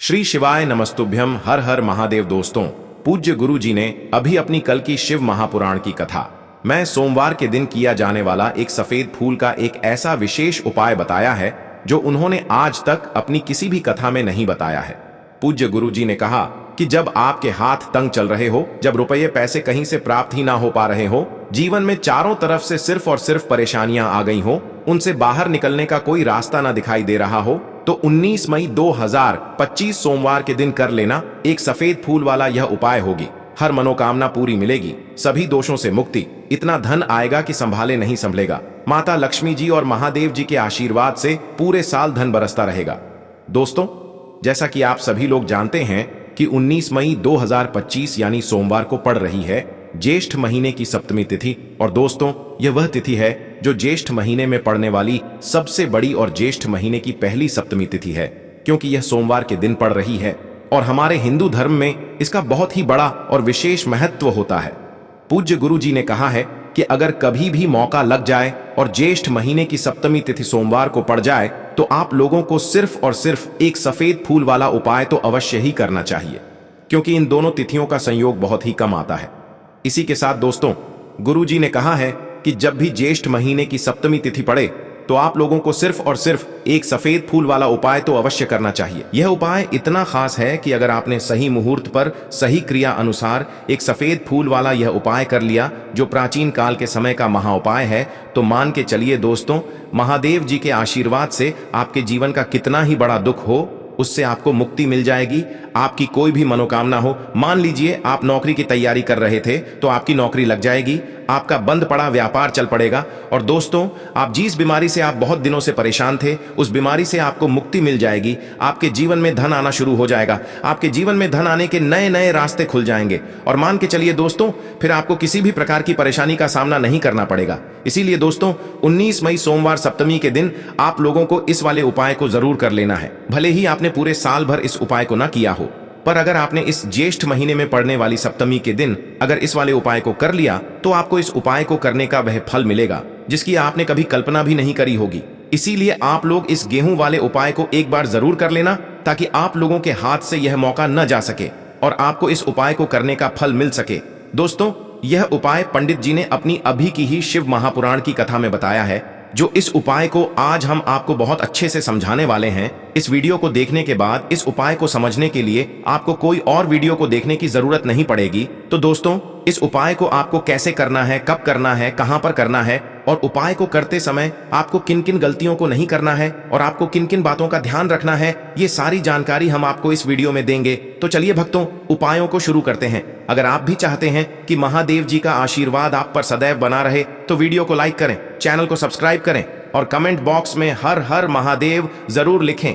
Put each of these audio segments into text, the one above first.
श्री शिवाय नमस्तुभ्यम। हर हर महादेव। दोस्तों, पूज्य गुरु जी ने अभी अपनी कल की शिव महापुराण की कथा मैं सोमवार के दिन किया जाने वाला एक सफेद फूल का एक ऐसा विशेष उपाय बताया है जो उन्होंने आज तक अपनी किसी भी कथा में नहीं बताया है। पूज्य गुरु जी ने कहा कि जब आपके हाथ तंग चल रहे हो, जब रुपये पैसे कहीं से प्राप्त ही ना हो पा रहे हो, जीवन में चारों तरफ से सिर्फ और सिर्फ परेशानियां आ गई हो, उनसे बाहर निकलने का कोई रास्ता ना दिखाई दे रहा हो, तो 19 मई 2025 सोमवार के दिन कर लेना एक सफेद फूल वाला यह उपाय होगी। हर मनोकामना पूरी मिलेगी, सभी दोषों से मुक्ति, इतना धन आएगा कि संभाले नहीं संभलेगा। माता लक्ष्मी जी और महादेव जी के आशीर्वाद से पूरे साल धन बरसता रहेगा। दोस्तों, जैसा कि आप सभी लोग जानते हैं कि 19 मई 2025 यानी सोमवार को पड़ रही है ज्येष्ठ महीने की सप्तमी तिथि। और दोस्तों, यह वह तिथि है जो ज्येष्ठ महीने में पड़ने वाली सबसे बड़ी और ज्येष्ठ महीने की पहली सप्तमी तिथि है, क्योंकि यह सोमवार के दिन पड़ रही है और हमारे हिंदू धर्म में इसका बहुत ही बड़ा और विशेष महत्व होता है। पूज्य गुरु जी ने कहा है कि अगर कभी भी मौका लग जाए और ज्येष्ठ महीने की सप्तमी तिथि सोमवार को पड़ जाए तो आप लोगों को सिर्फ और सिर्फ एक सफेद फूल वाला उपाय तो अवश्य ही करना चाहिए, क्योंकि इन दोनों तिथियों का संयोग बहुत ही कम आता है। इसी के साथ दोस्तों, गुरु जी ने कहा है कि जब भी ज्येष्ठ महीने की सप्तमी तिथि पड़े तो आप लोगों को सिर्फ और सिर्फ एक सफेद फूल वाला उपाय तो अवश्य करना चाहिए। यह उपाय इतना खास है कि अगर आपने सही मुहूर्त पर सही क्रिया अनुसार एक सफेद फूल वाला यह उपाय कर लिया, जो प्राचीन काल के समय का महा उपाय है, तो मान के चलिए दोस्तों, महादेव जी के आशीर्वाद से आपके जीवन का कितना ही बड़ा दुख हो, उससे आपको मुक्ति मिल जाएगी। आपकी कोई भी मनोकामना हो, मान लीजिए आप नौकरी की तैयारी कर रहे थे तो आपकी नौकरी लग जाएगी, आपका बंद पड़ा व्यापार चल पड़ेगा। और दोस्तों, आप जिस बीमारी से आप बहुत दिनों से परेशान थे, उस बीमारी से आपको मुक्ति मिल जाएगी। आपके जीवन में धन आना शुरू हो जाएगा, आपके जीवन में धन आने के नए नए रास्ते खुल जाएंगे। और मान के चलिए दोस्तों, फिर आपको किसी भी प्रकार की परेशानी का सामना नहीं करना पड़ेगा। इसीलिए दोस्तों, 19 मई सोमवार सप्तमी के दिन आप लोगों को इस वाले उपाय को जरूर कर लेना है। भले ही आपने पूरे साल भर इस उपाय को ना किया हो, पर अगर आपने इस ज्येष्ठ महीने में पड़ने वाली सप्तमी के दिन अगर इस वाले उपाय को कर लिया तो आपको इस उपाय को करने का वह फल मिलेगा जिसकी आपने कभी कल्पना भी नहीं करी होगी। इसीलिए आप लोग इस गेहूं वाले उपाय को एक बार जरूर कर लेना, ताकि आप लोगों के हाथ से यह मौका न जा सके और आपको इस उपाय को करने का फल मिल सके। दोस्तों, यह उपाय पंडित जी ने अपनी अभी की ही शिव महापुराण की कथा में बताया है, जो इस उपाय को आज हम आपको बहुत अच्छे से समझाने वाले हैं। इस वीडियो को देखने के बाद इस उपाय को समझने के लिए आपको कोई और वीडियो को देखने की जरूरत नहीं पड़ेगी। तो दोस्तों, इस उपाय को आपको कैसे करना है, कब करना है, कहां पर करना है, और उपाय को करते समय आपको किन किन गलतियों को नहीं करना है और आपको किन किन बातों का ध्यान रखना है, ये सारी जानकारी हम आपको इस वीडियो में देंगे। तो चलिए भक्तों, उपायों को शुरू करते हैं। अगर आप भी चाहते हैं कि महादेव जी का आशीर्वाद आप पर सदैव बना रहे तो वीडियो को लाइक करें, चैनल को सब्सक्राइब करें और कमेंट बॉक्स में हर हर महादेव जरूर लिखें।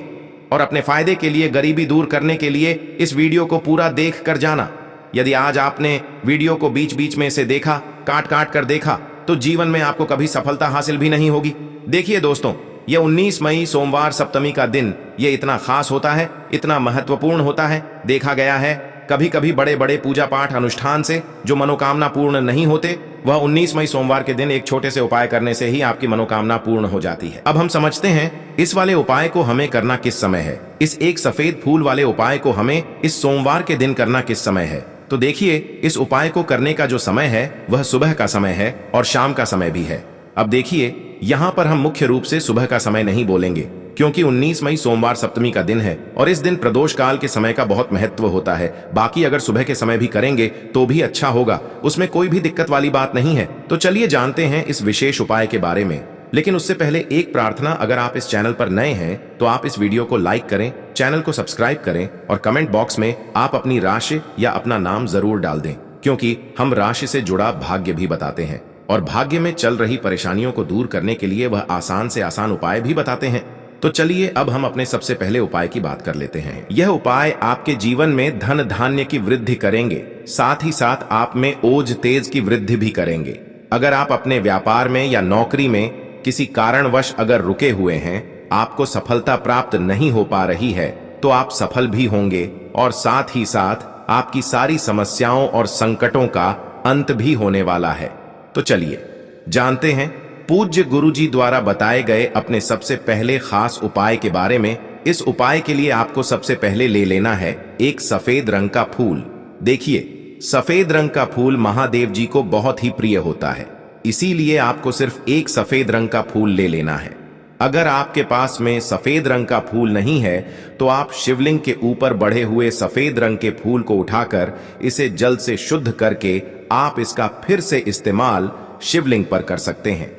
और अपने फायदे के लिए, गरीबी दूर करने के लिए इस वीडियो को पूरा देख कर जाना। यदि आज आपने वीडियो को बीच बीच में से देखा, काट काट कर देखा, तो जीवन में आपको कभी सफलता हासिल भी नहीं होगी। देखिए दोस्तों, यह 19 मई सोमवार सप्तमी का दिन ये इतना खास होता है, इतना महत्वपूर्ण होता है। देखा गया है कभी कभी बड़े बड़े पूजा पाठ अनुष्ठान से जो मनोकामना पूर्ण नहीं होते, वह 19 मई सोमवार के दिन एक छोटे से उपाय करने से ही आपकी मनोकामना पूर्ण हो जाती है। अब हम समझते हैं इस वाले उपाय को हमें करना किस समय है। इस एक सफेद फूल वाले उपाय को हमें इस सोमवार के दिन करना किस समय है। तो देखिए, इस उपाय को करने का जो समय है वह सुबह का समय है और शाम का समय भी है। अब देखिए, यहाँ पर हम मुख्य रूप से सुबह का समय नहीं बोलेंगे, क्योंकि 19 मई सोमवार सप्तमी का दिन है और इस दिन प्रदोष काल के समय का बहुत महत्व होता है। बाकी अगर सुबह के समय भी करेंगे तो भी अच्छा होगा, उसमें कोई भी दिक्कत वाली बात नहीं है। तो चलिए जानते हैं इस विशेष उपाय के बारे में। लेकिन उससे पहले एक प्रार्थना, अगर आप इस चैनल पर नए हैं तो आप इस वीडियो को लाइक करें, चैनल को सब्सक्राइब करें और कमेंट बॉक्स में आप अपनी राशि या अपना नाम जरूर डाल दें, क्योंकि हम राशि से जुड़ा भाग्य भी बताते हैं और भाग्य में चल रही परेशानियों को दूर करने के लिए वह आसान से आसान उपाय भी बताते हैं। तो चलिए अब हम अपने सबसे पहले उपाय की बात कर लेते हैं। यह उपाय आपके जीवन में धन धान्य की वृद्धि करेंगे, साथ ही साथ आप में ओज तेज की वृद्धि भी करेंगे। अगर आप अपने व्यापार में या नौकरी में किसी कारणवश अगर रुके हुए हैं, आपको सफलता प्राप्त नहीं हो पा रही है, तो आप सफल भी होंगे और साथ ही साथ आपकी सारी समस्याओं और संकटों का अंत भी होने वाला है। तो चलिए जानते हैं पूज्य गुरु जी द्वारा बताए गए अपने सबसे पहले खास उपाय के बारे में, इस उपाय के लिए आपको सबसे पहले ले लेना है एक सफेद रंग का फूल। देखिए, सफेद रंग का फूल महादेव जी को बहुत ही प्रिय होता है, इसीलिए आपको सिर्फ एक सफेद रंग का फूल ले लेना है। अगर आपके पास में सफेद रंग का फूल नहीं है तो आप शिवलिंग के ऊपर बढ़े हुए सफेद रंग के फूल को उठाकर इसे जल से शुद्ध करके आप इसका फिर से इस्तेमाल शिवलिंग पर कर सकते हैं।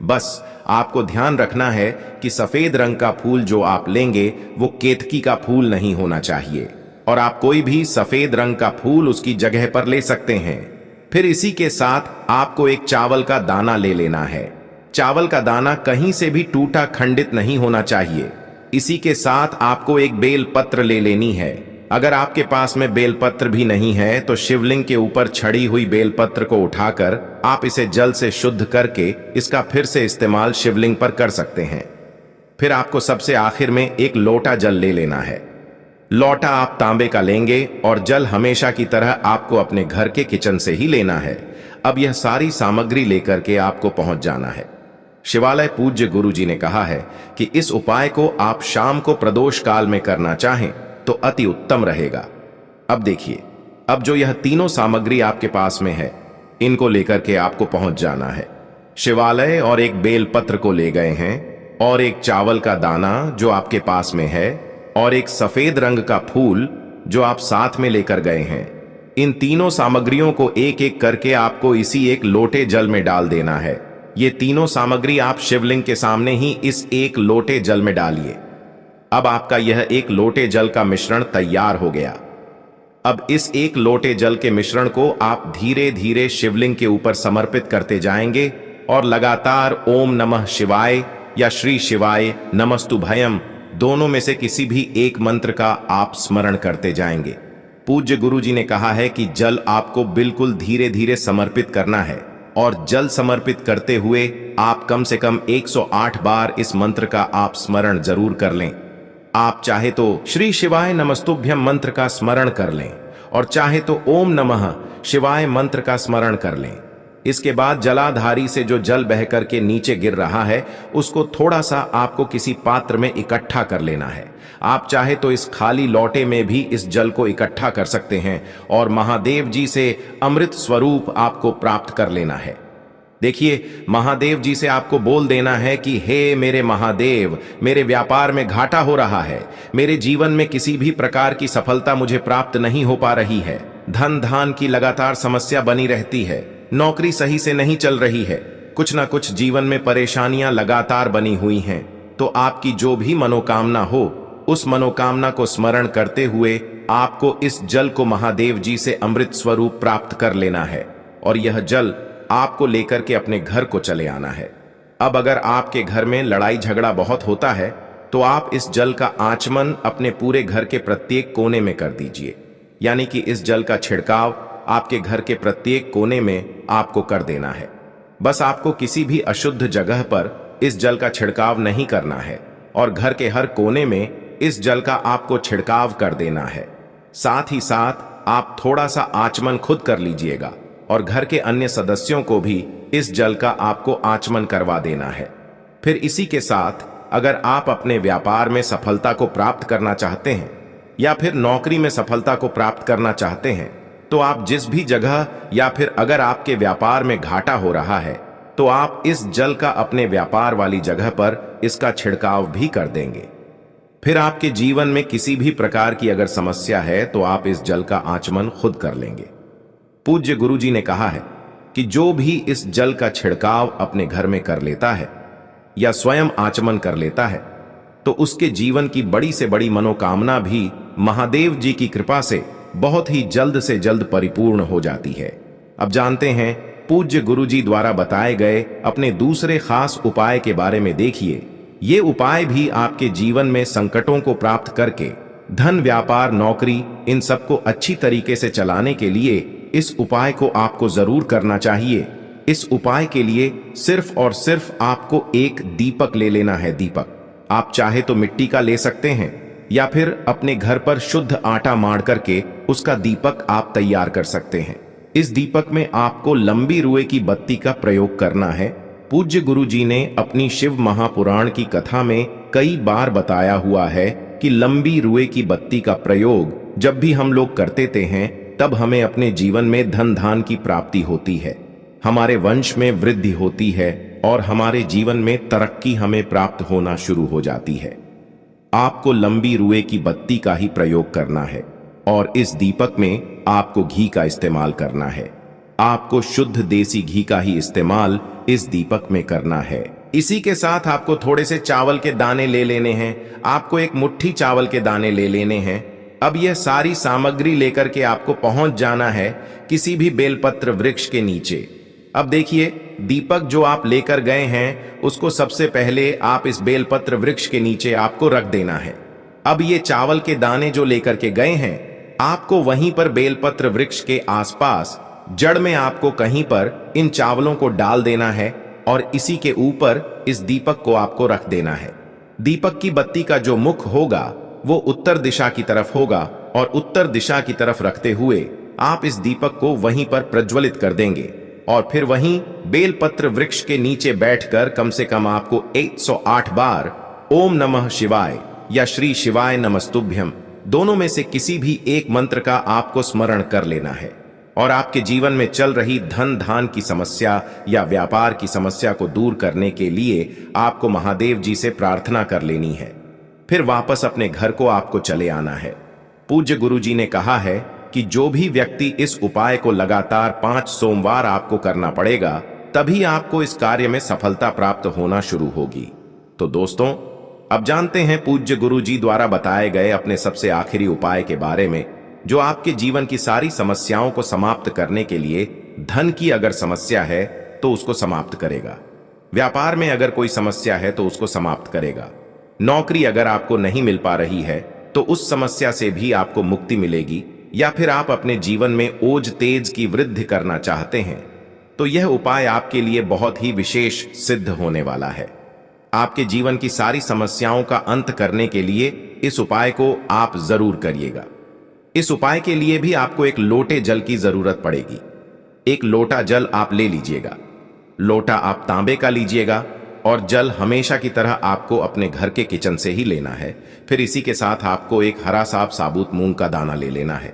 बस आपको ध्यान रखना है कि सफेद रंग का फूल जो आप लेंगे वो केतकी का फूल नहीं होना चाहिए, और आप कोई भी सफेद रंग का फूल उसकी जगह पर ले सकते हैं। फिर इसी के साथ आपको एक चावल का दाना ले लेना है। चावल का दाना कहीं से भी टूटा खंडित नहीं होना चाहिए। इसी के साथ आपको एक बेल पत्र ले लेनी है। अगर आपके पास में बेल पत्र भी नहीं है तो शिवलिंग के ऊपर छड़ी हुई बेल पत्र को उठाकर आप इसे जल से शुद्ध करके इसका फिर से इस्तेमाल शिवलिंग पर कर सकते हैं। फिर आपको सबसे आखिर में एक लोटा जल ले लेना है। लोटा आप तांबे का लेंगे और जल हमेशा की तरह आपको अपने घर के किचन से ही लेना है। अब यह सारी सामग्री लेकर के आपको पहुंच जाना है। शिवालय पूज्य गुरु जी ने कहा है कि इस उपाय को आप शाम को प्रदोष काल में करना चाहें तो अति उत्तम रहेगा। अब देखिए, अब जो यह तीनों सामग्री आपके पास में है, इनको लेकर के आपको पहुंच जाना है। शिवालय और एक बेल पत्र को ले गए हैं, और एक चावल का दाना जो आपके पास में है, और एक सफेद रंग का फूल जो आप साथ में लेकर गए हैं। इन तीनों सामग्रियों को एक एक करके आपको इसी एक लोटे जल में डाल देना है। ये तीनों सामग्री आप शिवलिंग के सामने ही इस एक लोटे जल में डालिए। अब आपका यह एक लोटे जल का मिश्रण तैयार हो गया। अब इस एक लोटे जल के मिश्रण को आप धीरे धीरे शिवलिंग के ऊपर समर्पित करते जाएंगे और लगातार ओम नमः शिवाय या श्री शिवाय नमस्तुभयम दोनों में से किसी भी एक मंत्र का आप स्मरण करते जाएंगे। पूज्य गुरु जी ने कहा है कि जल आपको बिल्कुल धीरे धीरे समर्पित करना है, और जल समर्पित करते हुए आप कम से कम 108 बार इस मंत्र का आप स्मरण जरूर कर लें। आप चाहे तो श्री शिवाय नमस्तुभ्यम मंत्र का स्मरण कर लें, और चाहे तो ओम नमः शिवाय मंत्र का स्मरण कर लें। इसके बाद जलाधारी से जो जल बह करके नीचे गिर रहा है उसको थोड़ा सा आपको किसी पात्र में इकट्ठा कर लेना है। आप चाहे तो इस खाली लोटे में भी इस जल को इकट्ठा कर सकते हैं और महादेव जी से अमृत स्वरूप आपको प्राप्त कर लेना है। देखिए, महादेव जी से आपको बोल देना है कि हे मेरे महादेव, मेरे व्यापार में घाटा हो रहा है, मेरे जीवन में किसी भी प्रकार की सफलता मुझे प्राप्त नहीं हो पा रही है, धन धान की लगातार समस्या बनी रहती है, नौकरी सही से नहीं चल रही है, कुछ ना कुछ जीवन में परेशानियां लगातार बनी हुई हैं। तो आपकी जो भी मनोकामना हो, उस मनोकामना को स्मरण करते हुए आपको इस जल को महादेव जी से अमृत स्वरूप प्राप्त कर लेना है, और यह जल आपको लेकर के अपने घर को चले आना है। अब अगर आपके घर में लड़ाई झगड़ा बहुत होता है तो आप इस जल का आचमन अपने पूरे घर के प्रत्येक कोने में कर दीजिए। यानी कि इस जल का छिड़काव आपके घर के प्रत्येक कोने में आपको कर देना है। बस आपको किसी भी अशुद्ध जगह पर इस जल का छिड़काव नहीं करना है, और घर के हर कोने में इस जल का आपको छिड़काव कर देना है। साथ ही साथ आप थोड़ा सा आचमन खुद कर लीजिएगा, और घर के अन्य सदस्यों को भी इस जल का आपको आचमन करवा देना है। फिर इसी के साथ अगर आप अपने व्यापार में सफलता को प्राप्त करना चाहते हैं या फिर नौकरी में सफलता को प्राप्त करना चाहते हैं, तो आप जिस भी जगह या फिर अगर आपके व्यापार में घाटा हो रहा है तो आप इस जल का अपने व्यापार वाली जगह पर इसका छिड़काव भी कर देंगे। फिर आपके जीवन में किसी भी प्रकार की अगर समस्या है तो आप इस जल का आचमन खुद कर लेंगे। पूज्य गुरु जी ने कहा है कि जो भी इस जल का छिड़काव अपने घर में कर लेता है या स्वयं आचमन कर लेता है तो उसके जीवन की बड़ी से बड़ी मनोकामना भी महादेव जी की कृपा से बहुत ही जल्द से जल्द परिपूर्ण हो जाती है। अब जानते हैं पूज्य गुरु जी द्वारा बताए गए अपने दूसरे खास उपाय के बारे में। देखिए, ये उपाय भी आपके जीवन में संकटों को प्राप्त करके धन, व्यापार, नौकरी, इन सबको अच्छी तरीके से चलाने के लिए इस उपाय को आपको जरूर करना चाहिए। इस उपाय के लिए सिर्फ और सिर्फ आपको एक दीपक ले लेना है। दीपक आप चाहे तो मिट्टी का ले सकते हैं या फिर अपने घर पर शुद्ध आटा माड़ करके उसका दीपक आप तैयार कर सकते हैं। इस दीपक में आपको लंबी रुई की बत्ती का प्रयोग करना है। पूज्य गुरु जी ने अपनी शिव महापुराण की कथा में कई बार बताया हुआ है कि लंबी रुए की बत्ती का प्रयोग जब भी हम लोग करते हैं तब हमें अपने जीवन में धन धान की प्राप्ति होती है, हमारे वंश में वृद्धि होती है और हमारे जीवन में तरक्की हमें प्राप्त होना शुरू हो जाती है। आपको लंबी रुए की बत्ती का ही प्रयोग करना है और इस दीपक में आपको घी का इस्तेमाल करना है। आपको शुद्ध देसी घी का ही इस्तेमाल इस दीपक में करना है। इसी के साथ आपको थोड़े से चावल के दाने ले लेने हैं। आपको एक मुट्ठी चावल के दाने ले लेने हैं। अब यह सारी सामग्री लेकर के आपको पहुंच जाना है किसी भी बेलपत्र वृक्ष के नीचे। अब देखिए, दीपक जो आप लेकर गए हैं उसको सबसे पहले आप इस बेलपत्र वृक्ष के नीचे आपको रख देना है। अब ये चावल के दाने जो लेकर के गए हैं आपको वहीं पर बेलपत्र वृक्ष के आसपास जड़ में आपको कहीं पर इन चावलों को डाल देना है और इसी के ऊपर इस दीपक को आपको रख देना है। दीपक की बत्ती का जो मुख होगा वो उत्तर दिशा की तरफ होगा और उत्तर दिशा की तरफ रखते हुए आप इस दीपक को वहीं पर प्रज्वलित कर देंगे और फिर वहीं बेलपत्र वृक्ष के नीचे बैठकर कम से कम आपको 108 बार ओम नमः शिवाय या श्री शिवाय नमस्तुभ्यम दोनों में से किसी भी एक मंत्र का आपको स्मरण कर लेना है और आपके जीवन में चल रही धन धान की समस्या या व्यापार की समस्या को दूर करने के लिए आपको महादेव जी से प्रार्थना कर लेनी है। फिर वापस अपने घर को आपको चले आना है। पूज्य गुरु जी ने कहा है कि जो भी व्यक्ति इस उपाय को लगातार 5 सोमवार आपको करना पड़ेगा तभी आपको इस कार्य में सफलता प्राप्त होना शुरू होगी। तो दोस्तों, अब जानते हैं पूज्य गुरु जी द्वारा बताए गए अपने सबसे आखिरी उपाय के बारे में जो आपके जीवन की सारी समस्याओं को समाप्त करने के लिए, धन की अगर समस्या है तो उसको समाप्त करेगा, व्यापार में अगर कोई समस्या है तो उसको समाप्त करेगा, नौकरी अगर आपको नहीं मिल पा रही है तो उस समस्या से भी आपको मुक्ति मिलेगी, या फिर आप अपने जीवन में ओज तेज की वृद्धि करना चाहते हैं तो यह उपाय आपके लिए बहुत ही विशेष सिद्ध होने वाला है। आपके जीवन की सारी समस्याओं का अंत करने के लिए इस उपाय को आप जरूर करिएगा। इस उपाय के लिए भी आपको एक लोटे जल की जरूरत पड़ेगी। एक लोटा जल आप ले लीजिएगा। लोटा आप तांबे का लीजिएगा और जल हमेशा की तरह आपको अपने घर के किचन से ही लेना है। फिर इसी के साथ आपको एक हरा साबुत मूंग का दाना ले लेना है।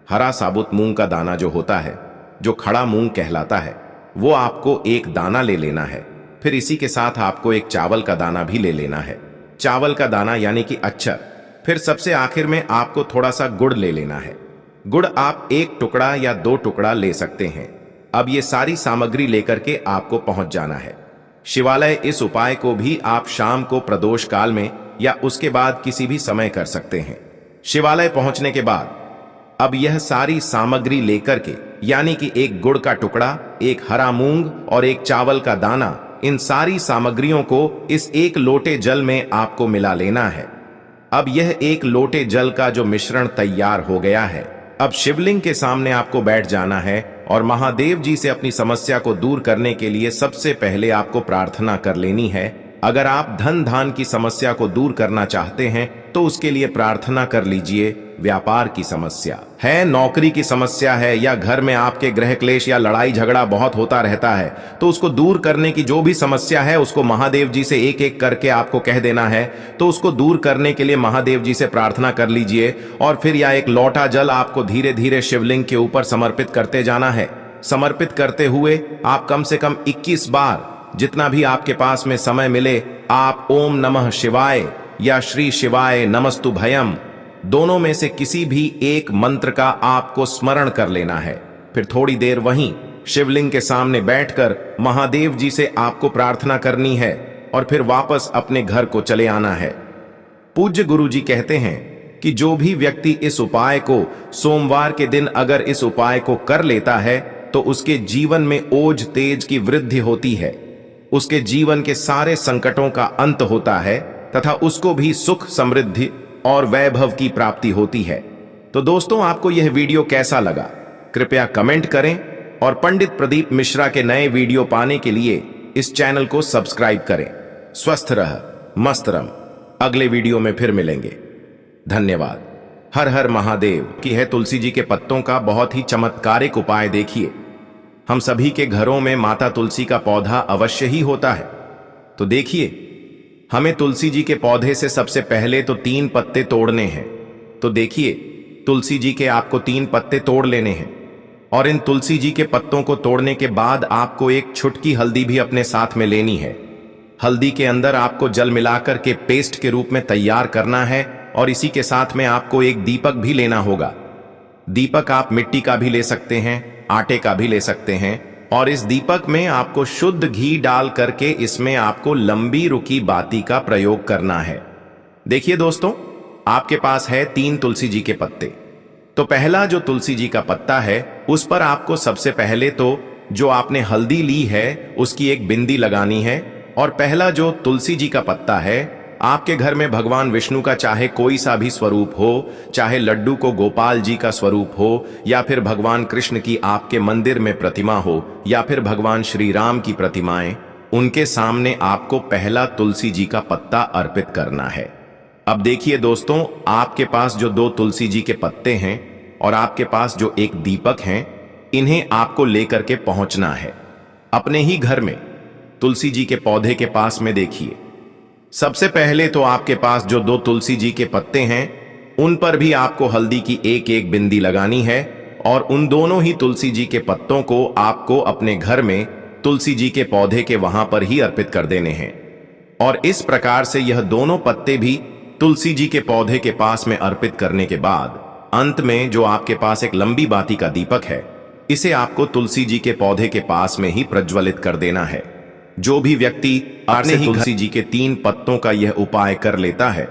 हरा साबुत मूंग का दाना जो होता है, जो खड़ा मूंग कहलाता है, वो आपको एक दाना ले लेना है। फिर इसी के साथ आपको एक चावल का दाना भी ले लेना है। चावल का दाना यानी कि अक्षर। फिर सबसे आखिर में आपको थोड़ा सा गुड़ ले लेना है। गुड़ आप 1 टुकड़ा या 2 टुकड़ा ले सकते हैं। अब ये सारी सामग्री लेकर के आपको पहुंच जाना है शिवालय। इस उपाय को भी आप शाम को प्रदोष काल में या उसके बाद किसी भी समय कर सकते हैं। शिवालय पहुंचने के बाद अब यह सारी सामग्री लेकर के, यानी कि एक गुड़ का टुकड़ा, एक हरा मूंग और एक चावल का दाना, इन सारी सामग्रियों को इस एक लोटे जल में आपको मिला लेना है। अब यह एक लोटे जल का जो मिश्रण तैयार हो गया है, अब शिवलिंग के सामने आपको बैठ जाना है और महादेव जी से अपनी समस्या को दूर करने के लिए सबसे पहले आपको प्रार्थना कर लेनी है। अगर आप धन धान की समस्या को दूर करना चाहते हैं तो उसके लिए प्रार्थना कर लीजिए। व्यापार की समस्या है, नौकरी की समस्या है, या घर में आपके गृह क्लेश या लड़ाई झगड़ा बहुत होता रहता है, तो उसको दूर करने की जो भी समस्या है उसको महादेव जी से एक एक करके आपको कह देना है। तो उसको दूर करने के लिए महादेव जी से प्रार्थना कर लीजिए और फिर यह एक लोटा जल आपको धीरे धीरे शिवलिंग के ऊपर समर्पित करते जाना है। समर्पित करते हुए आप कम से कम 21 बार, जितना भी आपके पास में समय मिले, आप ओम नमः शिवाय या श्री शिवाय नमस्तुभयम दोनों में से किसी भी एक मंत्र का आपको स्मरण कर लेना है। फिर थोड़ी देर वहीं शिवलिंग के सामने बैठकर महादेव जी से आपको प्रार्थना करनी है और फिर वापस अपने घर को चले आना है। पूज्य गुरु जी कहते हैं कि जो भी व्यक्ति इस उपाय को सोमवार के दिन अगर इस उपाय को कर लेता है तो उसके जीवन में ओज तेज की वृद्धि होती है, उसके जीवन के सारे संकटों का अंत होता है तथा उसको भी सुख, समृद्धि और वैभव की प्राप्ति होती है। तो दोस्तों, आपको यह वीडियो कैसा लगा कृपया कमेंट करें और पंडित प्रदीप मिश्रा के नए वीडियो पाने के लिए इस चैनल को सब्सक्राइब करें। स्वस्थ रह, मस्त रह। अगले वीडियो में फिर मिलेंगे। धन्यवाद। हर हर महादेव की है। तुलसी जी के पत्तों का बहुत ही चमत्कारिक उपाय देखिए। हम सभी के घरों में माता तुलसी का पौधा अवश्य ही होता है, तो देखिए हमें तुलसी जी के पौधे से सबसे पहले तो 3 पत्ते तोड़ने हैं। तो देखिए, तुलसी जी के आपको 3 पत्ते तोड़ लेने हैं और इन तुलसी जी के पत्तों को तोड़ने के बाद आपको एक छुटकी हल्दी भी अपने साथ में लेनी है। हल्दी के अंदर आपको जल मिलाकर के पेस्ट के रूप में तैयार करना है और इसी के साथ में आपको एक दीपक भी लेना होगा। दीपक आप मिट्टी का भी ले सकते हैं, आटे का भी ले सकते हैं और इस दीपक में आपको शुद्ध घी डाल करके इसमें आपको लंबी रुकी बाती का प्रयोग करना है। देखिए दोस्तों, आपके पास है 3 तुलसी जी के पत्ते। तो पहला जो तुलसी जी का पत्ता है उस पर आपको सबसे पहले तो जो आपने हल्दी ली है उसकी एक बिंदी लगानी है। और पहला जो तुलसी जी का पत्ता है, आपके घर में भगवान विष्णु का चाहे कोई सा भी स्वरूप हो, चाहे लड्डू को गोपाल जी का स्वरूप हो, या फिर भगवान कृष्ण की आपके मंदिर में प्रतिमा हो, या फिर भगवान श्री राम की प्रतिमाएं, उनके सामने आपको पहला तुलसी जी का पत्ता अर्पित करना है। अब देखिए दोस्तों, आपके पास जो 2 तुलसी जी के पत्ते हैं और आपके पास जो एक दीपक हैं, इन्हें आपको लेकर के पहुंचना है अपने ही घर में। तुलसी जी के पौधे के पास में देखिए, सबसे पहले तो आपके पास जो 2 तुलसी जी के पत्ते हैं उन पर भी आपको हल्दी की एक एक बिंदी लगानी है और उन दोनों ही तुलसी जी के पत्तों को आपको अपने घर में तुलसी जी के पौधे के वहां पर ही अर्पित कर देने हैं। और इस प्रकार से यह दोनों पत्ते भी तुलसी जी के पौधे के पास में अर्पित करने के बाद अंत में जो आपके पास एक लंबी बाती का दीपक है, इसे आपको तुलसी जी के पौधे के पास में ही प्रज्वलित कर देना है। जो भी व्यक्ति अपने ही तुलसी जी के 3 पत्तों का यह उपाय कर लेता है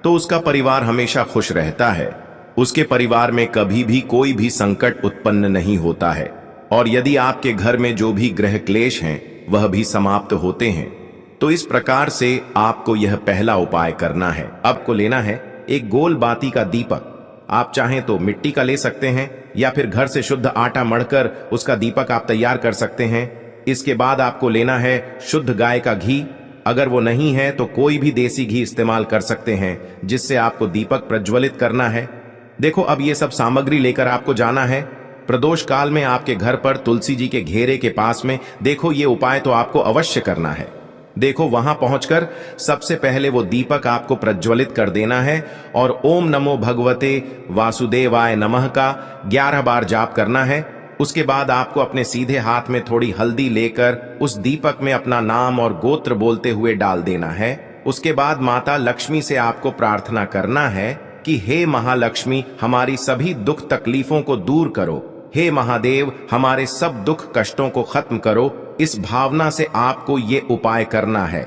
तो उसका परिवार हमेशा खुश रहता है, उसके परिवार में कभी भी कोई भी संकट उत्पन्न नहीं होता है और यदि आपके घर में जो भी ग्रह क्लेश हैं वह भी समाप्त होते हैं। तो इस प्रकार से आपको यह पहला उपाय करना है। आपको लेना है एक गोल बाती का दीपक। आप चाहें तो मिट्टी का ले सकते हैं या फिर घर से शुद्ध आटा मढ़कर उसका दीपक आप तैयार कर सकते हैं। इसके बाद आपको लेना है शुद्ध गाय का घी। अगर वो नहीं है तो कोई भी देसी घी इस्तेमाल कर सकते हैं, जिससे आपको दीपक प्रज्वलित करना है। देखो, अब ये सब सामग्री लेकर आपको जाना है प्रदोष काल में आपके घर पर तुलसी जी के घेरे के पास में। देखो, ये उपाय तो आपको अवश्य करना है। देखो, वहां पहुंचकर सबसे पहले वो दीपक आपको प्रज्वलित कर देना है और ओम नमो भगवते वासुदेवाय नमः का 11 बार जाप करना है। उसके बाद आपको अपने सीधे हाथ में थोड़ी हल्दी लेकर उस दीपक में अपना नाम और गोत्र बोलते हुए डाल देना है। उसके बाद माता लक्ष्मी से आपको प्रार्थना करना है कि हे महालक्ष्मी, हमारी सभी दुख तकलीफों को दूर करो। हे महादेव, हमारे सब दुख कष्टों को खत्म करो। इस भावना से आपको ये उपाय करना है।